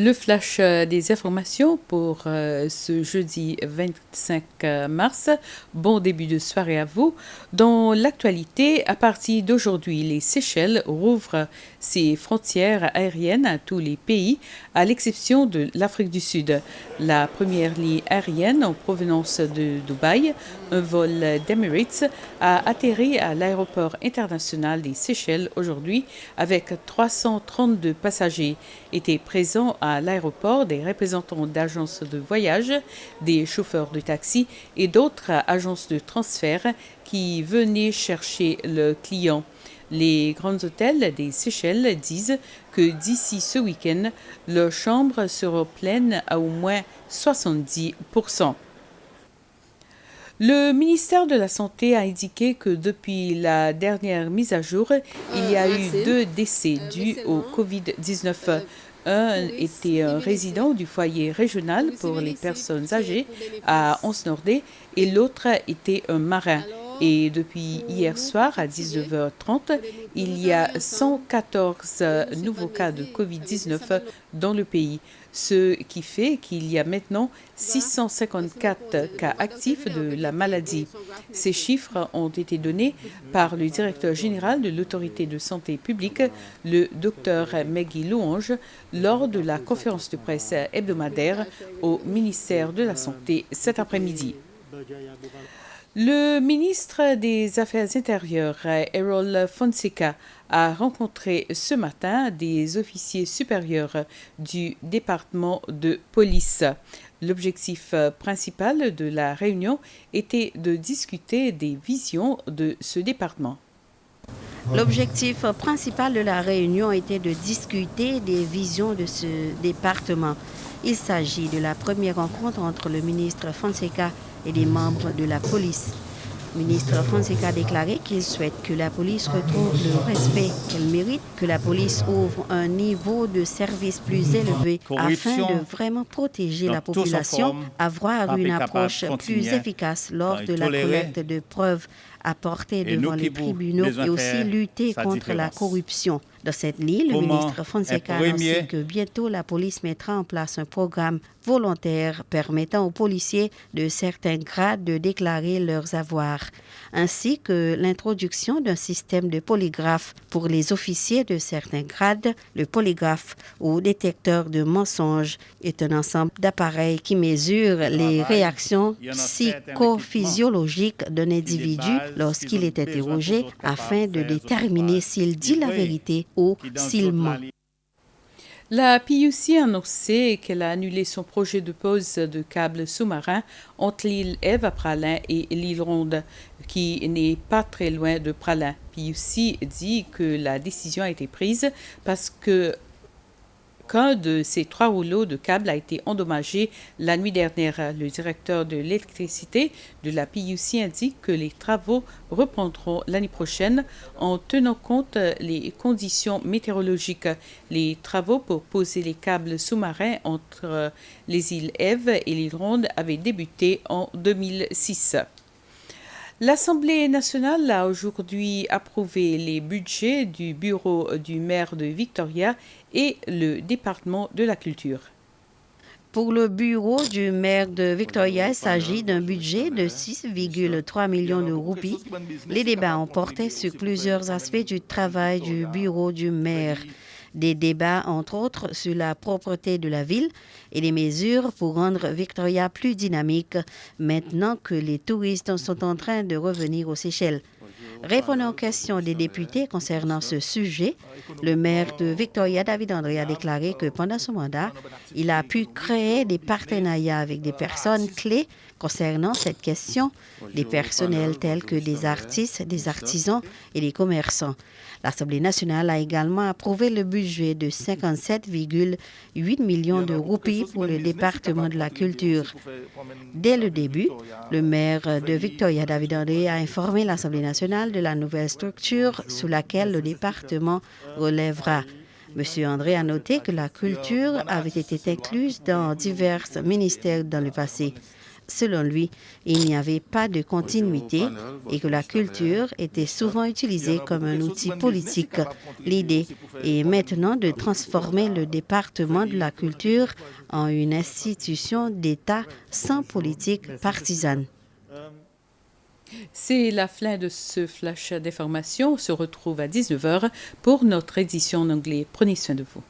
Le flash des informations pour ce jeudi 25 mars. Bon début de soirée à vous. Dans l'actualité, à partir d'aujourd'hui, les Seychelles rouvrent ses frontières aériennes à tous les pays, à l'exception de l'Afrique du Sud. La première ligne aérienne en provenance de Dubaï, un vol d'Emirates, a atterri à l'aéroport international des Seychelles aujourd'hui avec 332 passagers. Étaient présents à l'aéroport des représentants d'agences de voyage, des chauffeurs de taxi et d'autres agences de transfert qui venaient chercher le client. Les grands hôtels des Seychelles disent que d'ici ce week-end, leurs chambres seront pleines à au moins 70%. Le ministère de la Santé a indiqué que depuis la dernière mise à jour, il y a eu 2 décès dus au Covid-19. Un était un résident du foyer régional pour les personnes âgées à Ons-Nordé et l'autre était un marin. Et depuis hier soir à 19h30, il y a 114 nouveaux cas de Covid-19 dans le pays, ce qui fait qu'il y a maintenant 654 cas actifs de la maladie. Ces chiffres ont été donnés par le directeur général de l'autorité de santé publique, le docteur Meggy Louange, lors de la conférence de presse hebdomadaire au ministère de la Santé cet après-midi. Le ministre des Affaires intérieures, Errol Fonseca, a rencontré ce matin des officiers supérieurs du département de police. L'objectif principal de la réunion était de discuter des visions de ce département. L'objectif principal de la réunion était de discuter des visions de ce département. Il s'agit de la première rencontre entre le ministre Fonseca et des membres de la police. Le ministre Fonseca a déclaré qu'il souhaite que la police retrouve le respect qu'elle mérite, que la police ouvre un niveau de service plus élevé afin de vraiment protéger la population, avoir une approche plus efficace lors de la collecte de preuves apportées devant les tribunaux et aussi lutter contre la corruption. Dans cette ligne, le ministre Fonseca a annoncé que bientôt la police mettra en place un programme volontaire permettant aux policiers de certains grades de déclarer leurs avoirs, ainsi que l'introduction d'un système de polygraphe pour les officiers de certains grades. Le polygraphe ou détecteur de mensonges est un ensemble d'appareils qui mesure les réactions psychophysiologiques d'un individu lorsqu'il est interrogé afin de déterminer s'il dit la vérité ou s'il ment. La PUC a annoncé qu'elle a annulé son projet de pose de câbles sous-marins entre l'île Ève à Praslin et l'île Ronde, qui n'est pas très loin de Praslin. PUC dit que la décision a été prise parce qu'un de ces 3 rouleaux de câbles a été endommagé la nuit dernière. Le directeur de l'électricité de la PUC indique que les travaux reprendront l'année prochaine en tenant compte des conditions météorologiques. Les travaux pour poser les câbles sous-marins entre les îles Ève et l'île Ronde avaient débuté en 2006. L'Assemblée nationale a aujourd'hui approuvé les budgets du bureau du maire de Victoria et le département de la culture. Pour le bureau du maire de Victoria, il s'agit d'un budget de 6,3 millions de roupies. Les débats ont porté sur plusieurs aspects du travail du bureau du maire. Des débats, entre autres, sur la propreté de la ville et des mesures pour rendre Victoria plus dynamique maintenant que les touristes sont en train de revenir aux Seychelles. Répondant aux questions des députés concernant ce sujet, le maire de Victoria, David André, a déclaré que pendant son mandat, il a pu créer des partenariats avec des personnes clés concernant cette question, des personnels tels que des artistes, des artisans et des commerçants. L'Assemblée nationale a également approuvé le budget de 57,8 millions de roupies pour le département de la culture. Dès le début, le maire de Victoria, David André, a informé l'Assemblée nationale de la nouvelle structure sous laquelle le département relèvera. M. André a noté que la culture avait été incluse dans divers ministères dans le passé. Selon lui, il n'y avait pas de continuité et que la culture était souvent utilisée comme un outil politique. L'idée est maintenant de transformer le département de la culture en une institution d'État sans politique partisane. C'est la fin de ce flash d'information. On se retrouve à 19h pour notre édition en anglais. Prenez soin de vous.